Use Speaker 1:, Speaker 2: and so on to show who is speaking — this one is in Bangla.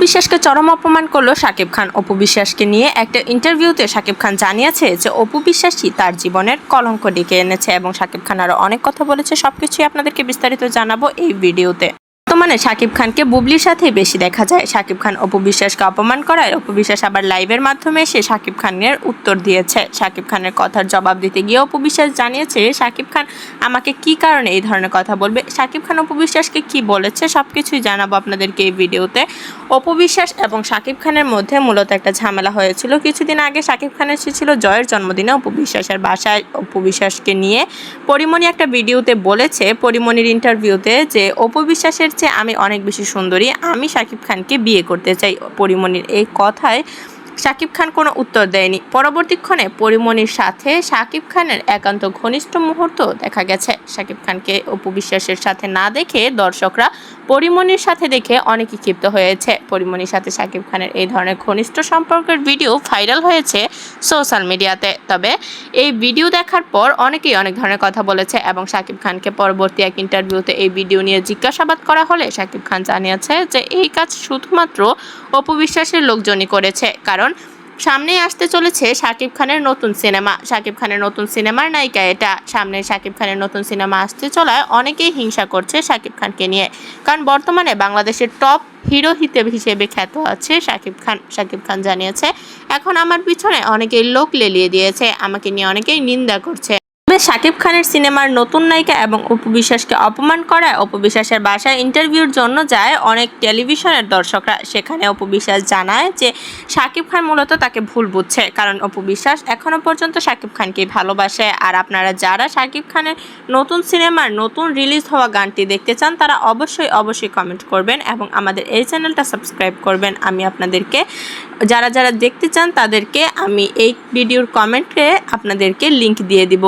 Speaker 1: বিশ্বাসকে চরম অপমান করলো শাকিব খান। অপু বিশ্বাসকে নিয়ে একটা ইন্টারভিউতে শাকিব খান জানিয়েছে যে অপু বিশ্বাসই তার জীবনের কলঙ্ক ডেকে এনেছে এবং শাকিব খান আরও অনেক কথা বলেছে। সবকিছুই আপনাদেরকে বিস্তারিত জানাবো এই ভিডিওতে। বর্তমানে শাকিব খানকে বুবলির সাথে বেশি দেখা যায়। শাকিব খান অপু বিশ্বাসকে অপমান করায় অপু বিশ্বাস আবার লাইভের মাধ্যমে এসে শাকিব খানের উত্তর দিয়েছে। শাকিব খানের কথার জবাব দিতে গিয়ে অপু বিশ্বাস জানিয়েছে শাকিব খান আমাকে কি কারণে এই ধরনের কথা বলবে। শাকিব খান অপু বিশ্বাসকে কি বলেছে সবকিছুই জানাবো আপনাদেরকে এই ভিডিওতে। অপু বিশ্বাস এবং শাকিব খানের মধ্যে মূলত একটা ঝামেলা হয়েছিল কিছুদিন আগে। শাকিব খান এসেছিল জয়ের জন্মদিনে অপু বিশ্বাসের বাসায়। অপু বিশ্বাসকে নিয়ে পরিমণি একটা ভিডিওতে বলেছে, পরিমণির ইন্টারভিউতে, যে অপু বিশ্বাসের চেয়ে আমি অনেক বেশি সুন্দরী, আমি শাকিব খানকে বিয়ে করতে চাই। পরিমণির এই কথায় শাকিব খান কোনো উত্তর দেয়নি। পরবর্তীক্ষণে পরিমণির সাথে শাকিব খানের একান্ত ঘনিষ্ঠ মুহূর্ত দেখা গেছে। শাকিব খানকে অপু বিশ্বাসের সাথে না দেখে দর্শকরা পরিমণির সাথে দেখে অনেকই ক্ষিপ্ত হয়েছে। পরিমণির সাথে শাকিব খানের এই ধরনের ঘনিষ্ঠ সম্পর্কের ভিডিও ভাইরাল হয়েছে সোশ্যাল মিডিয়াতে। তবে এই ভিডিও দেখার পর অনেকেই অনেক ধরনের কথা বলেছে এবং শাকিব খানকে পরবর্তী এক ইন্টারভিউতে এই ভিডিও নিয়ে জিজ্ঞাসাবাদ করা হলে শাকিব খান জানিয়েছে যে এই কাজ শুধুমাত্র অপু বিশ্বাসের লোকজনই করেছে, কারণ সামনেই আসতে চলেছে শাকিব খানের নতুন সিনেমা। শাকিব খানের নতুন সিনেমার নায়িকা এটা। সামনে শাকিব খানের নতুন সিনেমা আসতে চলায় অনেকেই হিংসা করছে শাকিব খানকে নিয়ে, কারণ বর্তমানে বাংলাদেশের টপ হিরো হিসেবে খ্যাত আছে শাকিব খান। শাকিব খান জানিয়েছে এখন আমার পিছনে অনেকেই লোক লেলিয়ে দিয়েছে, আমাকে নিয়ে অনেকেই নিন্দা করছে। শাকিব খানের সিনেমার নতুন নায়িকা এবং অপু বিশ্বাসকে অপমান করায় অপু বিশ্বাসের বাসায় ইন্টারভিউর জন্য যায় অনেক টেলিভিশনের দর্শকরা। সেখানে অপু বিশ্বাস জানায় যে শাকিব খান মূলত তাকে ভুল বুঝছে, কারণ অপু বিশ্বাস এখনও পর্যন্ত শাকিব খানকে ভালোবাসে। আর আপনারা যারা শাকিব খানের নতুন সিনেমার নতুন রিলিজ হওয়া গানটি দেখতে চান তারা অবশ্যই কমেন্ট করবেন এবং আমাদের এই চ্যানেলটা সাবস্ক্রাইব করবেন। আমি আপনাদেরকে যারা দেখতে চান তাদেরকে আমি এই ভিডিওর কমেন্টে আপনাদেরকে লিংক দিয়ে দিব।